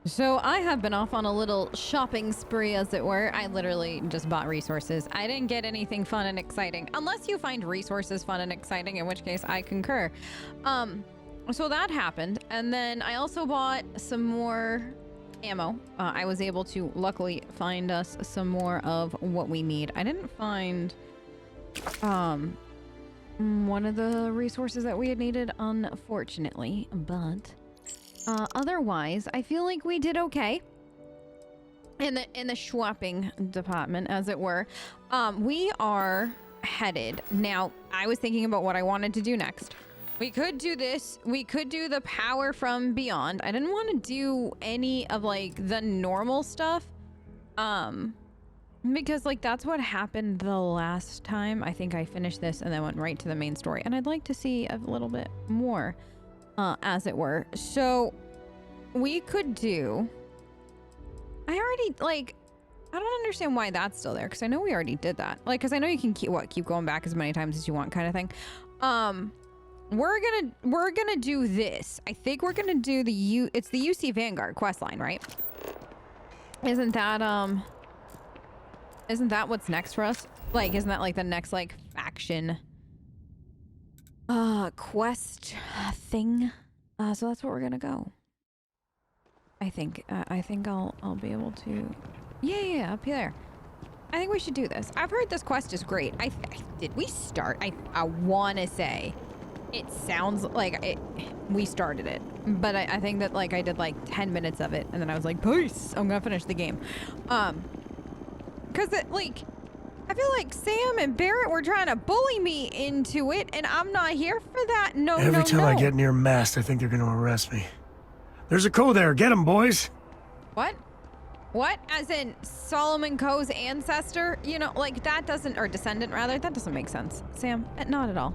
So I have been off on a little shopping spree, as it were. I literally just bought resources. I didn't get anything fun and exciting, unless you find resources fun and exciting, in which case I concur. So that happened, and then I also bought some more ammo. I was able to luckily find us some more of what we need. I didn't find one of the resources that we had needed, unfortunately, but otherwise I feel like we did okay in the swapping department, as it were. We are headed now. I was thinking about what I wanted to do next. We could do this. We could do the power from beyond. I didn't want to do any of like the normal stuff. Because like that's what happened the last time. I think I finished this and then went right to the main story. And I'd like to see a little bit more, as it were. So we could do... I already like... I don't understand why that's still there, because I know we already did that. Like, because I know you can keep going back as many times as you want, kind of thing. We're gonna do this. I think we're gonna do it's the UC Vanguard questline, right? Isn't that what's next for us? Like, isn't that like the next like faction quest thing? So that's where we're gonna go. I think I'll be able to. Yeah, up here. I think we should do this. I've heard this quest is great. Did we start? I want to say it sounds like we started it, but I think that like I did like 10 minutes of it and then I was like, peace, I'm gonna finish the game. Because it like I feel like Sam and Barrett were trying to bully me into it, and I'm not here for that. No, Every time I get near Mast, I think they're gonna arrest me. There's a Coe there. Get him, boys. What? What? As in Solomon Coe's ancestor? You know, like that doesn't, or descendant rather, that doesn't make sense. Sam, not at all.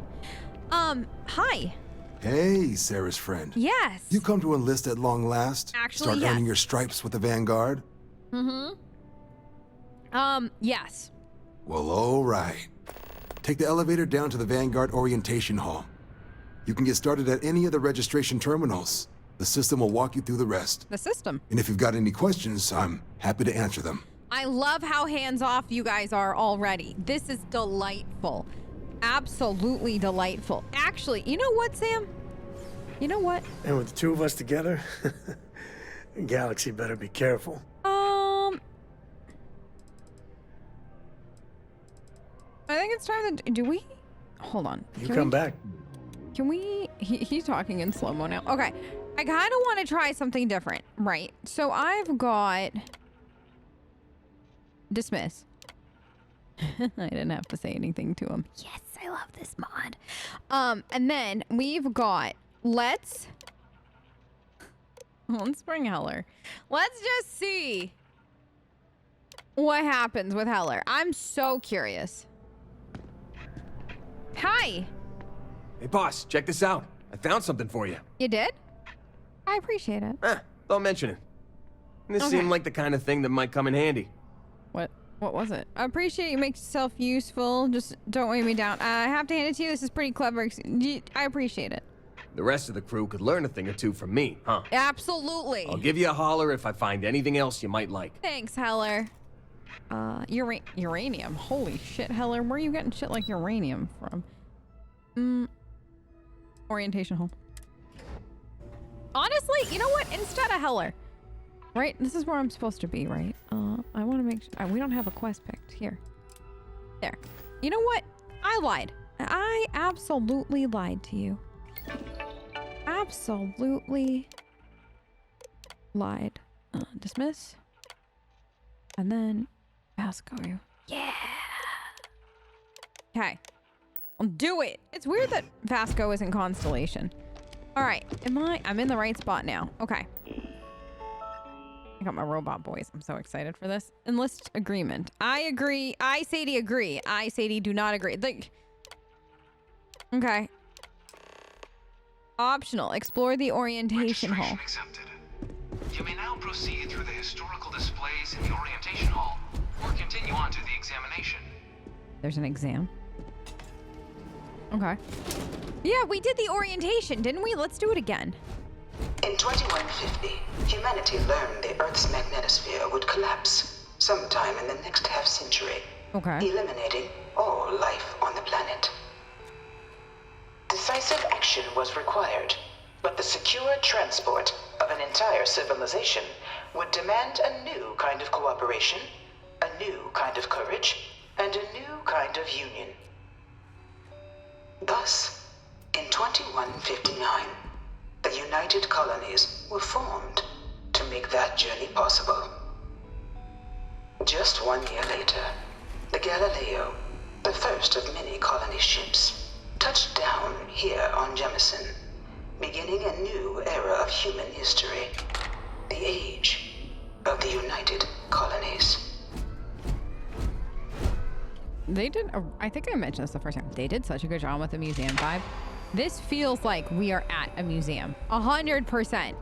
Hi. Hey, Sarah's friend. Yes. You come to enlist at long last? Actually, Start earning your stripes with the Vanguard? Yes. Well, all right. Take the elevator down to the Vanguard Orientation Hall. You can get started at any of the registration terminals. The system will walk you through the rest. The system. And if you've got any questions, I'm happy to answer them. I love how hands-off you guys are already. This is delightful. Absolutely delightful. Actually, you know what, Sam? You know what? And with the two of us together, Galaxy better be careful. I think it's time to... Do we... Hold on. You come back. Can we... He's talking in slow-mo now. Okay. I kind of want to try something different, right? So I've got... Dismiss. I didn't have to say anything to him. Yes, I love this mod. And then we've got... Let's bring Heller. Let's just see what happens with Heller. I'm so curious. Hi. Hey, boss, check this out. I found something for you. You did? I appreciate it. Don't mention it. This seemed like the kind of thing that might come in handy. What was it? I appreciate you make yourself useful. Just don't weigh me down. I have to hand it to you. This is pretty clever. I appreciate it. The rest of the crew could learn a thing or two from me, huh? Absolutely. I'll give you a holler if I find anything else you might like. Thanks, Heller. Uranium. Holy shit, Heller. Where are you getting shit like uranium from? Orientation hall. Honestly, you know what? Instead of Heller. Right? This is where I'm supposed to be, right? I want to make sure... we don't have a quest picked. Here. There. You know what? I lied. I absolutely lied to you. Absolutely lied. Dismiss. And then Vasco you. Yeah. Okay. I'll do it. It's weird that Vasco isn't Constellation. All right. I'm in the right spot now. Okay. I got my robot boys. I'm so excited for this. Enlist agreement. I agree. I, Sadie, agree. I, Sadie, do not agree. Like, okay. Optional. Explore the orientation hall. Accepted. You may now proceed through the historical displays in the orientation hall, or continue on to the examination. There's an exam. Okay. Yeah, we did the orientation, didn't we? Let's do it again. In 2150, humanity learned the Earth's magnetosphere would collapse sometime in the next half-century, eliminating all life on the planet. Decisive action was required, but the secure transport of an entire civilization would demand a new kind of cooperation, a new kind of courage, and a new kind of union. Thus, in 2159, the United Colonies were formed to make that journey possible. Just 1 year later, the Galileo, the first of many colony ships, touched down here on Jemison, beginning a new era of human history, the age of the United Colonies. They did, I think I mentioned this the first time, they did such a good job with the museum vibe. This feels like we are at a museum, 100%.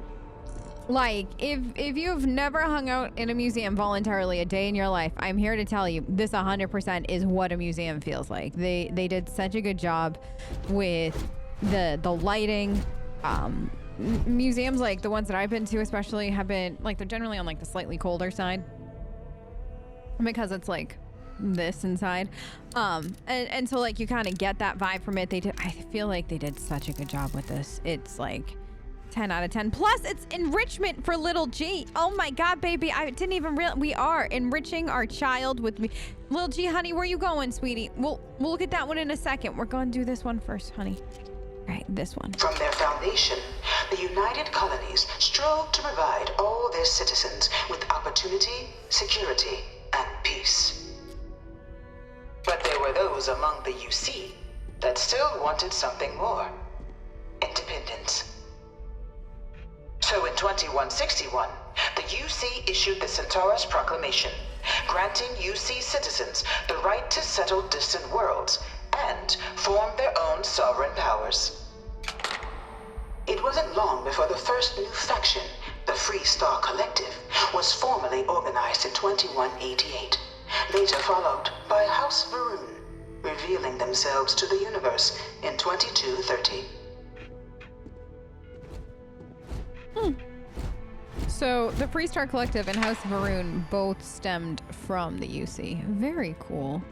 Like, if you've never hung out in a museum voluntarily a day in your life, I'm here to tell you, this 100% is what a museum feels like. They did such a good job with the lighting. Museums like the ones that I've been to especially have been, like, they're generally on, like, the slightly colder side. Because it's, like, this inside. And so, like, you kind of get that vibe from it. I feel like they did such a good job with this. It's, like, 10 out of 10. Plus, it's enrichment for little G. Oh my God, baby. I didn't even realize we are enriching our child with me. Little G, honey, where you going, sweetie? We'll look at that one in a second. We're going to do this one first, honey. All right, this one. From their foundation, the United Colonies strove to provide all their citizens with opportunity, security, and peace. But there were those among the UC that still wanted something more. Independence. So in 2161, the UC issued the Centaurus Proclamation, granting UC citizens the right to settle distant worlds and form their own sovereign powers. It wasn't long before the first new faction, the Free Star Collective, was formally organized in 2188, later followed by House Varun, revealing themselves to the universe in 2230. So the Free Star Collective and House of Varun both stemmed from the UC. Very cool.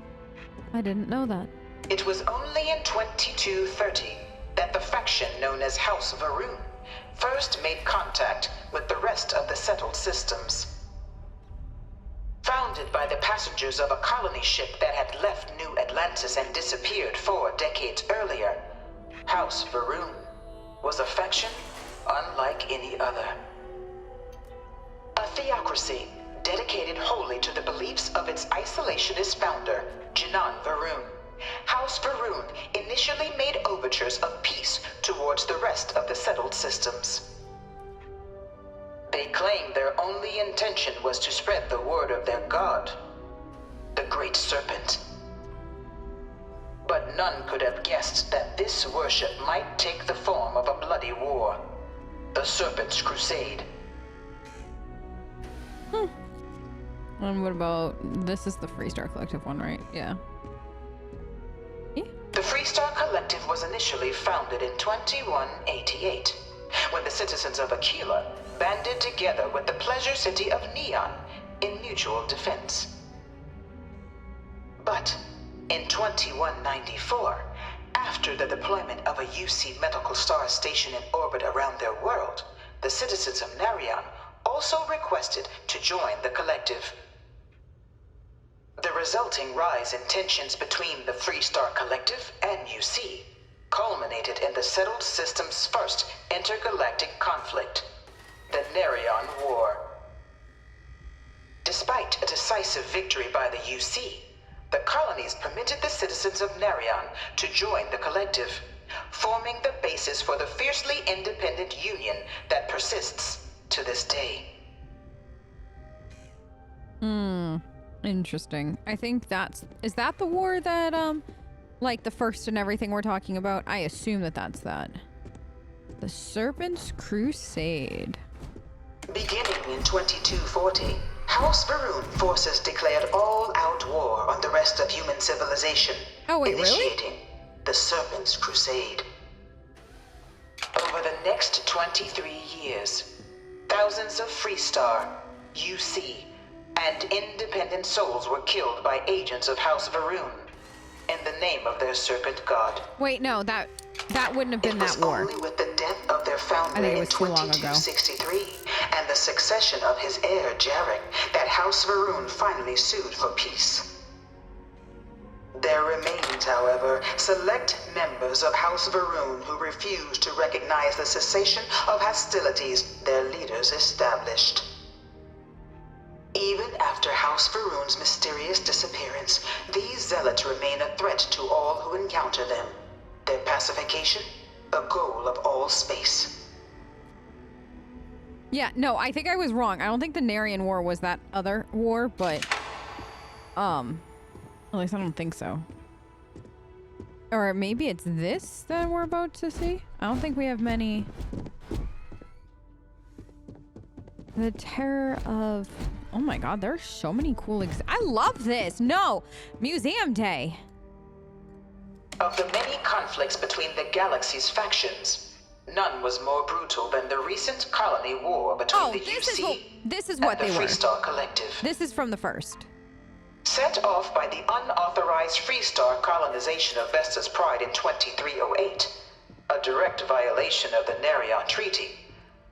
I didn't know that. It was only in 2230 that the faction known as House Varun first made contact with the rest of the settled systems. Founded by the passengers of a colony ship that had left New Atlantis and disappeared 4 decades earlier, House Varun was a faction unlike any other. A theocracy dedicated wholly to the beliefs of its isolationist founder, Janan Varun. House Varun initially made overtures of peace towards the rest of the settled systems. They claimed their only intention was to spread the word of their god, the Great Serpent. But none could have guessed that this worship might take the form of a bloody war, the Serpent's Crusade. And what about, this is the Free Star Collective one, right? Yeah. The Free Star Collective was initially founded in 2188, when the citizens of Aquila banded together with the pleasure city of Neon in mutual defense. But in 2194, after the deployment of a UC medical star station in orbit around their world, the citizens of Narion also requested to join the collective. The resulting rise in tensions between the Free Star Collective and UC culminated in the settled system's first intergalactic conflict, the Narion War. Despite a decisive victory by the UC, the colonies permitted the citizens of Narion to join the collective, forming the basis for the fiercely independent union that persists to this day. Interesting. I think is that the war that, like the first and everything we're talking about? I assume that's that. The Serpent's Crusade. Beginning in 2240, House Varun forces declared all-out war on the rest of human civilization. Oh, wait, initiating really? the Serpent's Crusade. Over the next 23 years, thousands of Freestar, UC, and independent souls were killed by agents of House Varun in the name of their serpent god. Wait, no, that wouldn't have been It was that war. only with the death of their founder I think it in was too long ago. 2263 and the succession of his heir Jarek that House Varun finally sued for peace. There remains, however, select members of House Varun who refuse to recognize the cessation of hostilities their leaders established. Even after House Varun's mysterious disappearance, these zealots remain a threat to all who encounter them. Their pacification, a goal of all space. Yeah, no, I think I was wrong. I don't think the Narian War was that other war, but at least I don't think so. Or maybe it's this that we're about to see? I don't think we have many. The terror of... Oh my god, there's so many cool I love this! No! Museum Day! Of the many conflicts between the galaxy's factions, none was more brutal than the recent colony war between the UC this is what and they the were. Freestar Collective. This is from the first. Set off by the unauthorized Freestar colonization of Vesta's Pride in 2308, a direct violation of the Narion Treaty,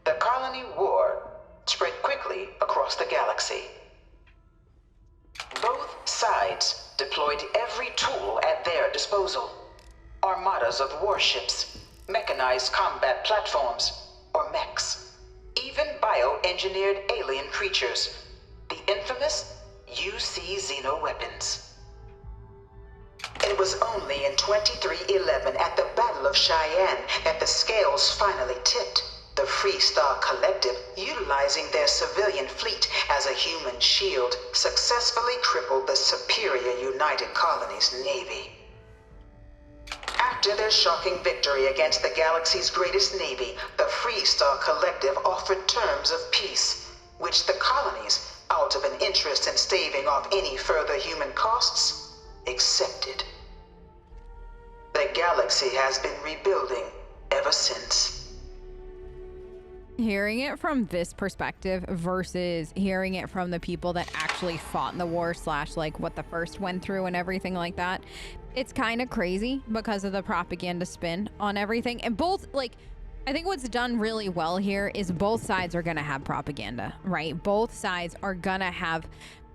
the colony war spread quickly across the galaxy. Both sides deployed every tool at their disposal. Armadas of warships, mechanized combat platforms, or mechs, even bioengineered alien creatures, the infamous UC xenoweapons. It was only in 2311 at the Battle of Cheyenne that the scales finally tipped. The Freestar Collective, utilizing their civilian fleet as a human shield, successfully crippled the superior United Colonies Navy. After their shocking victory against the galaxy's greatest navy, the Freestar Collective offered terms of peace, which the colonies, out of an interest in staving off any further human costs, accepted. The galaxy has been rebuilding ever since. Hearing it from this perspective versus hearing it from the people that actually fought in the war / like what the first went through and everything like that, it's kind of crazy because of the propaganda spin on everything. And both, like, I think what's done really well here is both sides are going to have propaganda, right? Both sides are going to have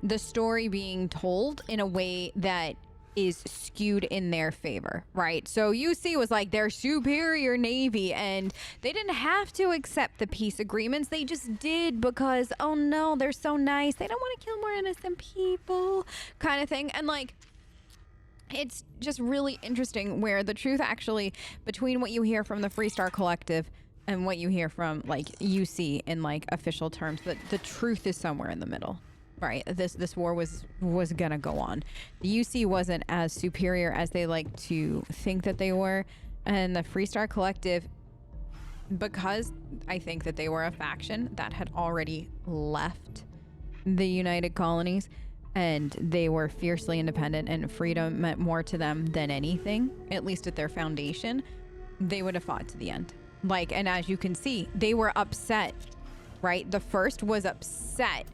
the story being told in a way that is skewed in their favor, right? So UC was like their superior navy and they didn't have to accept the peace agreements. They just did because, oh no, they're so nice. They don't want to kill more innocent people kind of thing. And like, it's just really interesting where the truth actually between what you hear from the Freestar Collective and what you hear from like UC in like official terms, that the truth is somewhere in the middle. Right, this war was gonna go on. The UC wasn't as superior as they like to think that they were, and the Freestar Collective, because I think that they were a faction that had already left the United Colonies, and they were fiercely independent, and freedom meant more to them than anything, at least at their foundation. They would have fought to the end. Like, and as you can see, they were upset. Right, the first was upset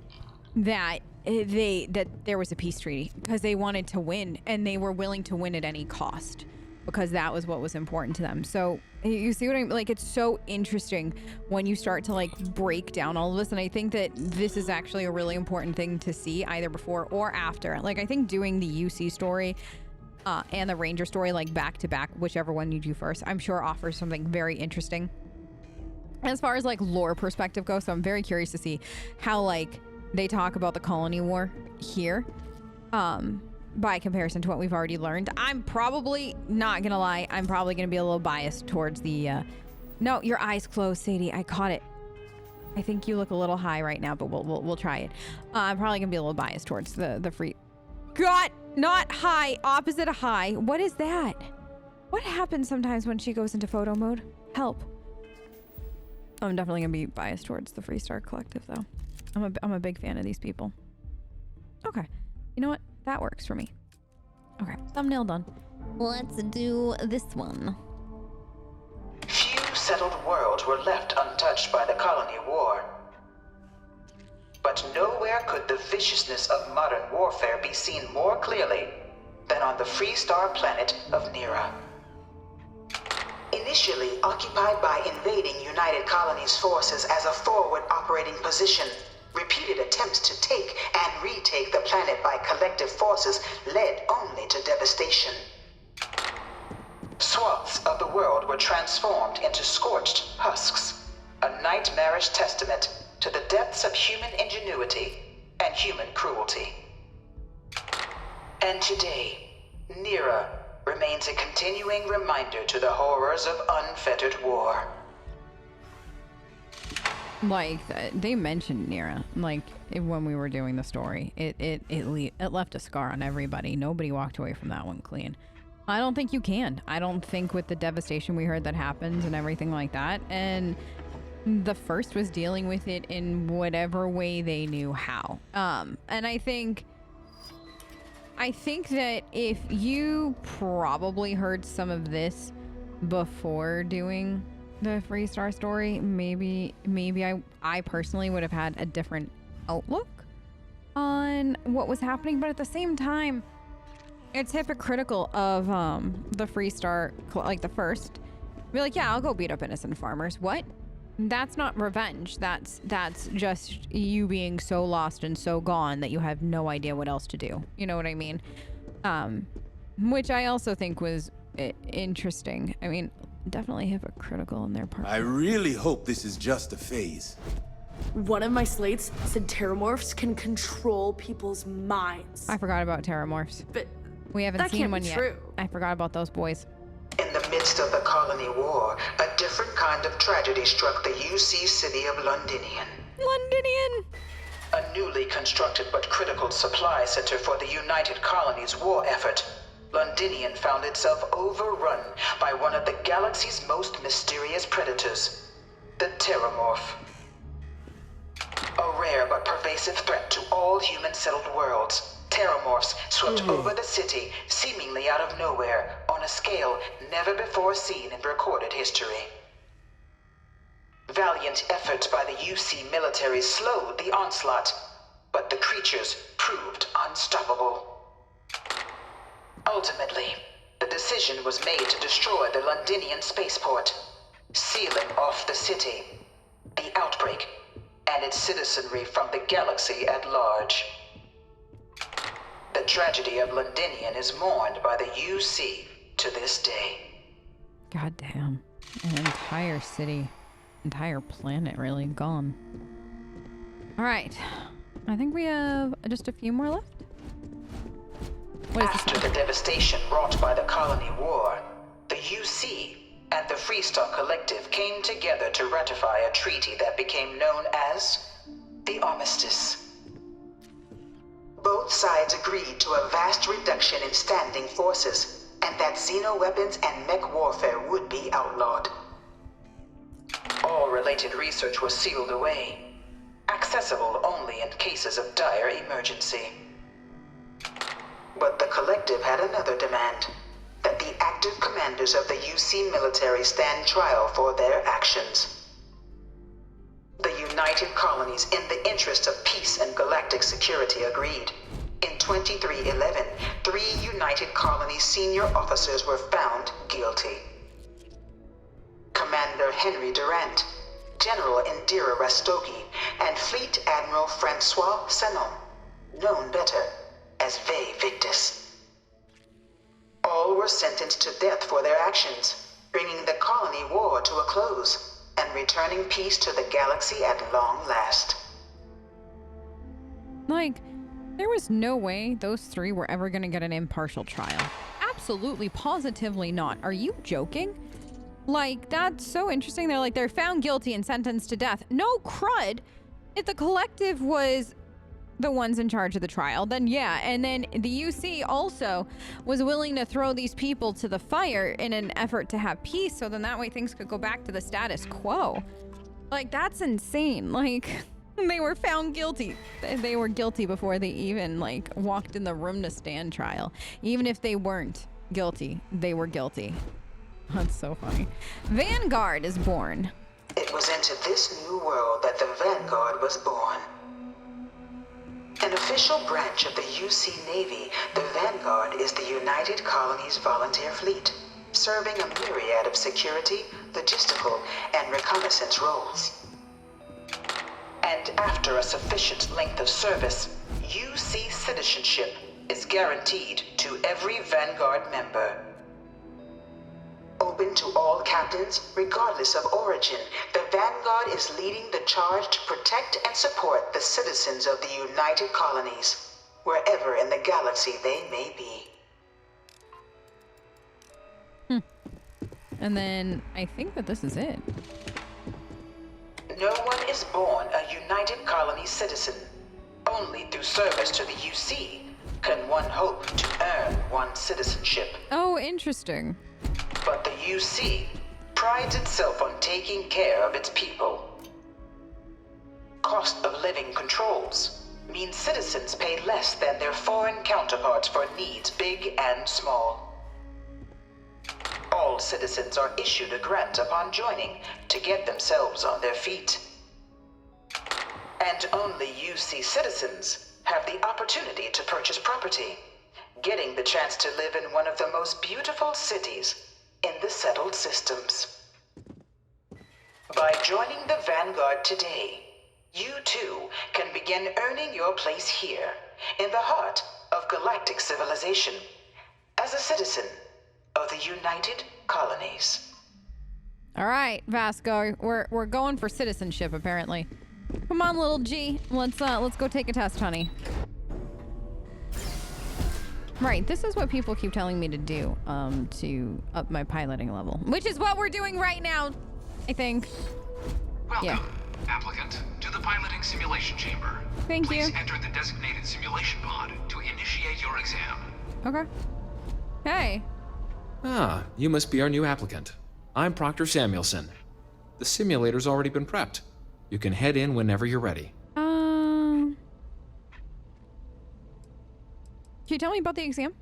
that there was a peace treaty because they wanted to win and they were willing to win at any cost because that was what was important to them. So you see what I mean? Like, it's so interesting when you start to like break down all of this, and I think that this is actually a really important thing to see either before or after. Like, I think doing the UC story and the Ranger story like back to back, whichever one you do first, I'm sure offers something very interesting as far as like lore perspective goes. So I'm very curious to see how like they talk about the colony war here by comparison to what we've already learned. I'm probably not gonna lie, I'm probably gonna be a little biased towards the no, your eyes closed, Sadie. I caught it. I think you look a little high right now, but we'll try it. I'm probably gonna be a little biased towards the free God, not high, opposite of high. What is that? What happens sometimes when she goes into photo mode? Help. I'm definitely gonna be biased towards the Freestar Collective though. I'm a big fan of these people. Okay. You know what? That works for me. Okay. Thumbnail done. Let's do this one. Few settled worlds were left untouched by the colony war. But nowhere could the viciousness of modern warfare be seen more clearly than on the Freestar planet of Nira. Initially occupied by invading United Colonies forces as a forward operating position, repeated attempts to take and retake the planet by collective forces led only to devastation. Swaths of the world were transformed into scorched husks, a nightmarish testament to the depths of human ingenuity and human cruelty. And today, Nira remains a continuing reminder to the horrors of unfettered war. Like, they mentioned Nira, like, when we were doing the story. It left a scar on everybody. Nobody walked away from that one clean. I don't think you can. I don't think with the devastation we heard that happens and everything like that. And the first was dealing with it in whatever way they knew how. And I think that if you probably heard some of this before doing the Freestar story, maybe I personally would have had a different outlook on what was happening. But at the same time, it's hypocritical of the Freestar, like the first, be like, yeah, I'll go beat up innocent farmers. What? That's not revenge. That's just you being so lost and so gone that you have no idea what else to do. You know what I mean? Which I also think was interesting. I mean, definitely hypocritical in their part. I really hope this is just a phase. One of my slates said terramorphs can control people's minds. I forgot about terramorphs. But we haven't that seen can't one be yet. true. I forgot about those boys. In the midst of the colony war, a different kind of tragedy struck the UC city of Londinian. Londinian! A newly constructed but critical supply center for the United Colonies' war effort, Londinian found itself overrun by one of the galaxy's most mysterious predators, the Terramorph. A rare but pervasive threat to all human-settled worlds, Terramorphs swept over the city, seemingly out of nowhere, on a scale never before seen in recorded history. Valiant efforts by the UC military slowed the onslaught, but the creatures proved unstoppable. Ultimately, the decision was made to destroy the Londinian spaceport, sealing off the city, the outbreak, and its citizenry from the galaxy at large. The tragedy of Londinian is mourned by the UC to this day. God damn. An entire city, entire planet really gone. All right. I think we have just a few more left. What is After the devastation wrought by the colony war, the UC and the Freestar Collective came together to ratify a treaty that became known as the Armistice. Both sides agreed to a vast reduction in standing forces, and that xeno-weapons and mech warfare would be outlawed. All related research was sealed away, accessible only in cases of dire emergency. But the Collective had another demand, that the active commanders of the UC military stand trial for their actions. The United Colonies, in the interest of peace and galactic security, agreed. In 2311, 3 United Colonies senior officers were found guilty. Commander Henry Durant, General Indira Rastogi, and Fleet Admiral Francois Sanon, known better as Ve Victus. All were sentenced to death for their actions, bringing the colony war to a close and returning peace to the galaxy at long last. Like, there was no way those 3 were ever going to get an impartial trial. Absolutely, positively not. Are you joking? Like, that's so interesting. They're like, they're found guilty and sentenced to death. No crud. If the Collective was the ones in charge of the trial, then yeah. And then the UC also was willing to throw these people to the fire in an effort to have peace, so then that way things could go back to the status quo. Like, that's insane. Like, they were found guilty. They were guilty before they even, like, walked in the room to stand trial. Even if they weren't guilty, they were guilty. That's so funny. Vanguard is born. It was into this new world that the Vanguard was born. An official branch of the UC Navy, the Vanguard is the United Colonies Volunteer Fleet, serving a myriad of security, logistical, and reconnaissance roles. And after a sufficient length of service, UC citizenship is guaranteed to every Vanguard member. Open to all captains, regardless of origin, the Vanguard is leading the charge to protect and support the citizens of the United Colonies, wherever in the galaxy they may be. And then I think that this is it. No one is born a United Colonies citizen. Only through service to the UC can one hope to earn one's citizenship. Oh, interesting. But the UC prides itself on taking care of its people. Cost of living controls mean citizens pay less than their foreign counterparts for needs big and small. All citizens are issued a grant upon joining to get themselves on their feet. And only UC citizens have the opportunity to purchase property, getting the chance to live in one of the most beautiful cities in the settled systems. By joining the Vanguard today, you too can begin earning your place here, in the heart of galactic civilization, as a citizen of the United Colonies. All right, Vasco, we're going for citizenship apparently. Come on, little G, let's go take a test, honey. Right, this is what people keep telling me to do, to up my piloting level, which is what we're doing right now, I think. Welcome, applicant, to the piloting simulation chamber. Thank you. Please enter the designated simulation pod to initiate your exam. Okay. Hey. Ah, you must be our new applicant. I'm Proctor Samuelson. The simulator's already been prepped. You can head in whenever you're ready. Can you tell me about the exam?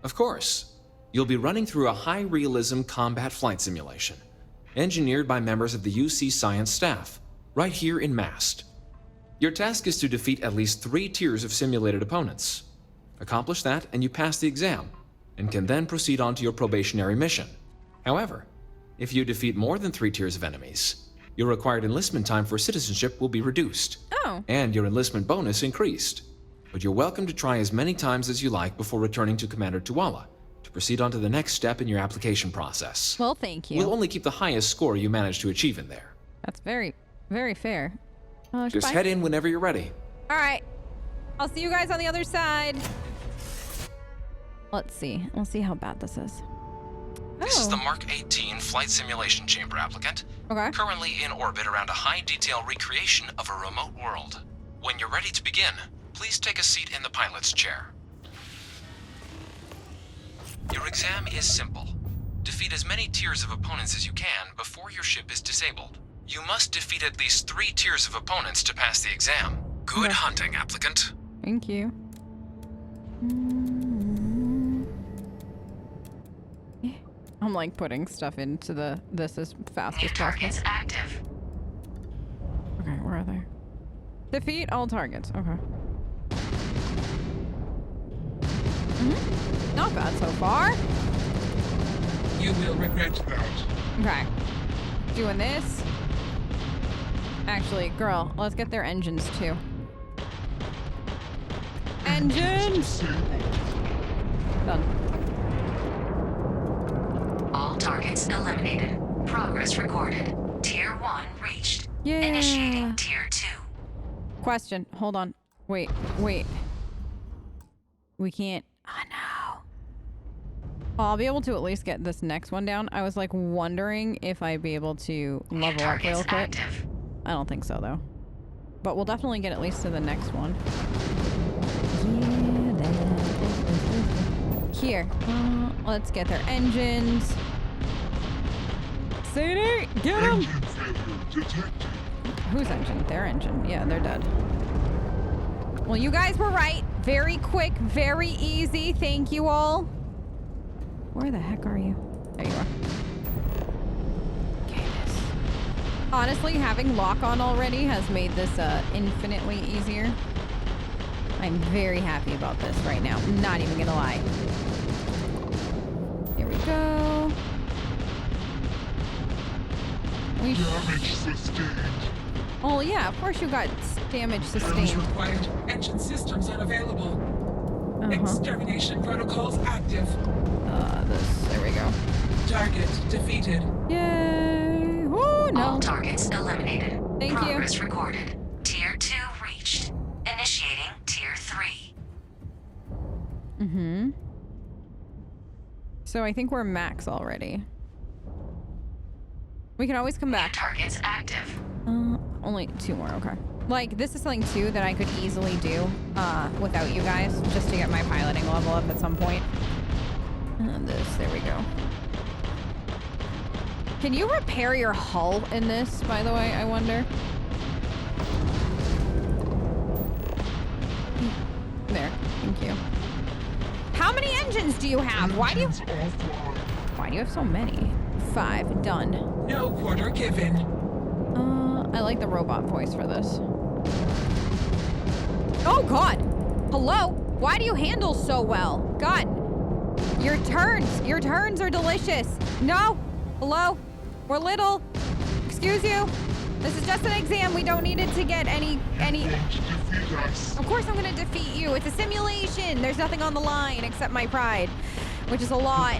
Of course. You'll be running through a high-realism combat flight simulation, engineered by members of the UC science staff, right here in MAST. Your task is to defeat at least 3 tiers of simulated opponents. Accomplish that, and you pass the exam, and can then proceed on to your probationary mission. However, if you defeat more than 3 tiers of enemies, your required enlistment time for citizenship will be reduced. Oh. And your enlistment bonus increased. But you're welcome to try as many times as you like before returning to Commander Tuala to proceed on to the next step in your application process. Well, thank you. We'll only keep the highest score you manage to achieve in there. That's very, very fair. Just goodbye. head in whenever you're ready. All right. I'll see you guys on the other side. Let's see. We'll see how bad this is. This is the Mark 18 Flight Simulation Chamber applicant. Okay. Currently in orbit around a high-detail recreation of a remote world. When you're ready to begin, please take a seat in the pilot's chair. Your exam is simple. Defeat as many tiers of opponents as you can before your ship is disabled. You must defeat at least 3 tiers of opponents to pass the exam. Good hunting, applicant. Thank you. I'm like putting stuff into this as fast as possible. Targets active. Okay, where are they? Defeat all targets. Okay. Not bad so far. You will regret that. Okay. Doing this. Actually, girl, let's get their engines too. Engines! Done. All targets eliminated. Progress recorded. Tier 1 reached. Yeah. Initiating Tier 2. Question. Hold on. Wait. We can't. Oh, no. I'll be able to at least get this next one down. I was like wondering if I'd be able to level up real quick. Active. I don't think so though. But we'll definitely get at least to the next one. Here. Let's get their engines. Sadie, get them! Whose engine? Their engine. Yeah, they're dead. Well, you guys were right. Very quick, very easy. Thank you all. Where the heck are you? There you are. Honestly, having lock on already has made this infinitely easier. I'm very happy about this right now. I'm not even gonna lie. Here we go. Damage sustained. Oh yeah, of course you got damage Those sustained. required. Engine systems unavailable. Extermination protocols active. There we go. Target defeated. Yay! Oh no. All targets eliminated. Thank you. Progress recorded. Tier 2 reached. Initiating Tier 3. Mm-hmm. So I think we're max already. We can always come back. Targets active. Only 2 more, okay. Like, this is something, too, that I could easily do without you guys, just to get my piloting level up at some point. There we go. Can you repair your hull in this, by the way, I wonder? There, thank you. How many engines do you have? Why do you have so many? 5, done. No quarter given. I like the robot voice for this. Oh God! Hello? Why do you handle so well? God! Your turns are delicious. No! Hello? We're little. Excuse you? This is just an exam. We don't need it to get any... Of course I'm gonna defeat you. It's a simulation. There's nothing on the line except my pride, which is a lot.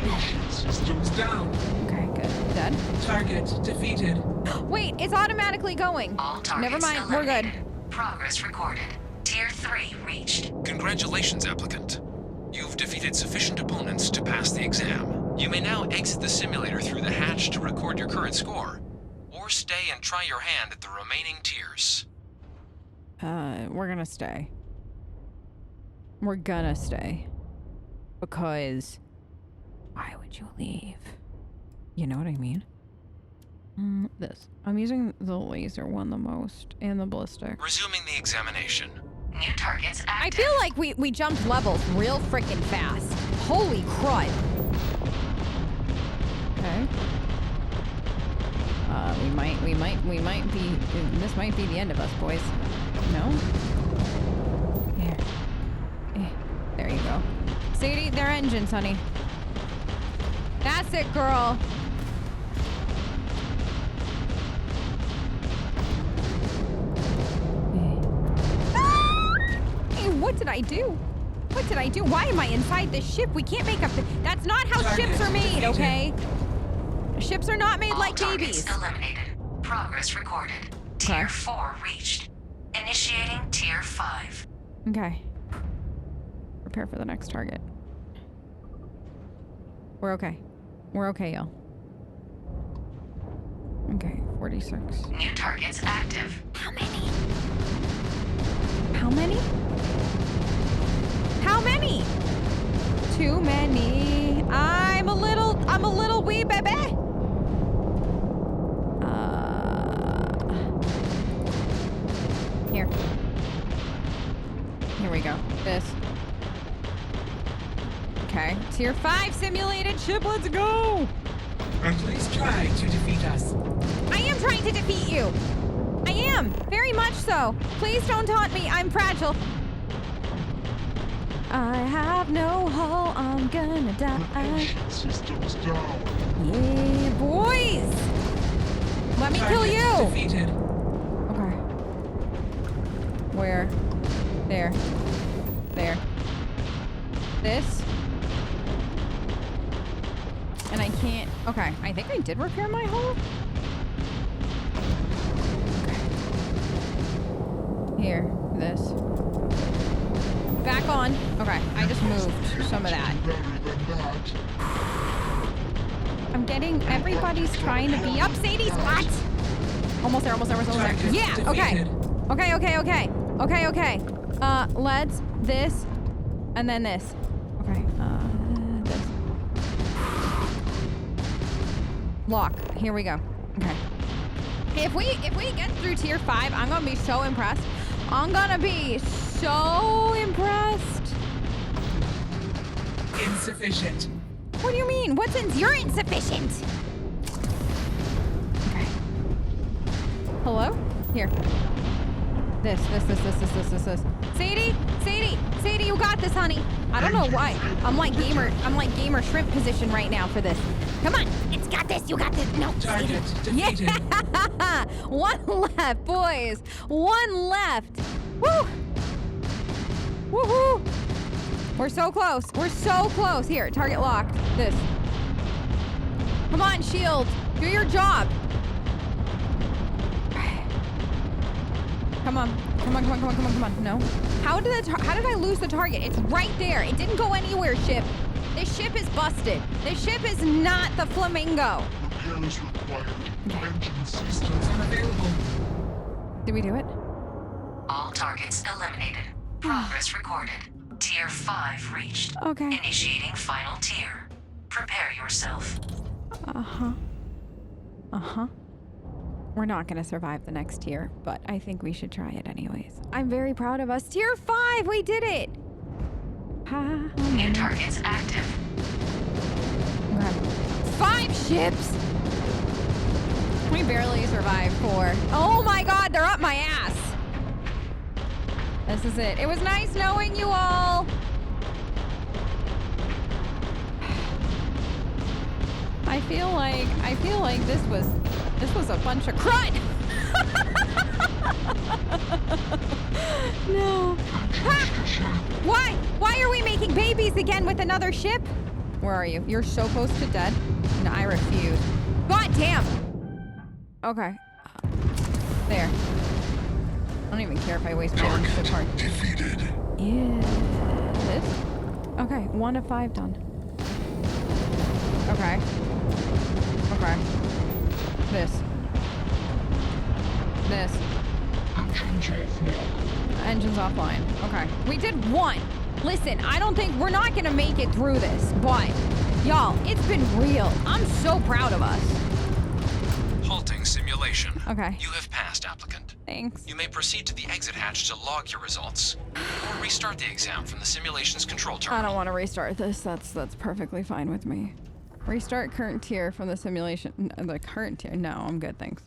Systems down. Okay, good. Dead. Target defeated. Wait, it's automatically going. All targets Never mind, we're good. eliminated. Progress recorded. Tier 3 reached. Congratulations, applicant. You've defeated sufficient opponents to pass the exam. You may now exit the simulator through the hatch to record your current score, or stay and try your hand at the remaining tiers. We're gonna stay. We're gonna stay. Because why would you leave? You know what I mean? This. I'm using the laser one the most, and the ballistic. Resuming the examination. New targets I active. feel like we jumped levels real freaking fast. Holy crud. Okay. We might be, this might be the end of us, boys. No? Here. There you go. Sadie, they're engines, honey. That's it, girl. What did I do? What did I do? Why am I inside this ship? We can't make up the... That's not how ships are made, okay? Ships are not made like babies. Eliminated. Progress recorded. Tier 4 reached. Initiating Tier 5. Okay. Prepare for the next target. We're okay. We're okay, y'all. Okay, 46. New targets active. How many? How many? How many? Too many. I'm a little wee baby. Here we go. This. Okay. Tier 5 simulated ship. Let's go. And please try to defeat us. I am trying to defeat you. I am. Very much so. Please don't taunt me. I'm fragile. I have no hull. I'm gonna die. Systems down. Yeah, boys. Let me kill you. Defeated. Okay. Where? There. There. This. And I can't... Okay. I think I did repair my hull. Okay. Here. This. Back on. Okay. I just moved some of that. I'm getting... Everybody's trying to be up Sadie's spot. Almost there. Almost there. Almost there. Yeah. Okay. Okay. Okay. Okay. Okay. Okay. Let's... This. And then this. Okay. This. Lock. Here we go. Okay. If we get through tier 5, I'm gonna be so impressed. I'm gonna be so impressed. Insufficient. What do you mean? You're insufficient. Okay. Hello? Here. This. Sadie, you got this, honey. I don't know why. I'm like gamer shrimp position right now for this. Come on, it's got this. You got this. No, Target defeated. Yeah. One left, boys. One left. Woo. Woohoo. We're so close. We're so close. Here, target locked. This. Come on, shield. Do your job. Come on. No. How did I lose the target? It's right there. It didn't go anywhere, ship. This ship is busted. This ship is not the Flamingo. Repair is required. Engine systems unavailable. Did we do it? All targets eliminated. Progress recorded. Tier 5 reached. Okay. Initiating final tier. Prepare yourself. We're not gonna survive the next tier, but I think we should try it anyways. I'm very proud of us. Tier 5, we did it! New targets active. Okay. 5 ships! We barely survived 4. Oh my god, they're up my ass! This is it. It was nice knowing you all! I feel like this was a bunch of crud. No. Ha! Why are we making babies again with another ship? Where are you? You're so close to dead. No, I refuse. God damn. Okay. There. I don't even care if I waste my own ship part. Defeated. Yes. Okay, 1 of 5 done. Okay. This. Engines offline. Okay. We did 1. Listen, I don't think we're not gonna make it through this, but y'all, it's been real. I'm so proud of us. Halting simulation. Okay. You have passed, applicant. Thanks. You may proceed to the exit hatch to log your results, or restart the exam from the simulation's control I terminal. don't want to restart this. That's perfectly fine with me. Restart current tier from the simulation. The current tier? No, I'm good, thanks.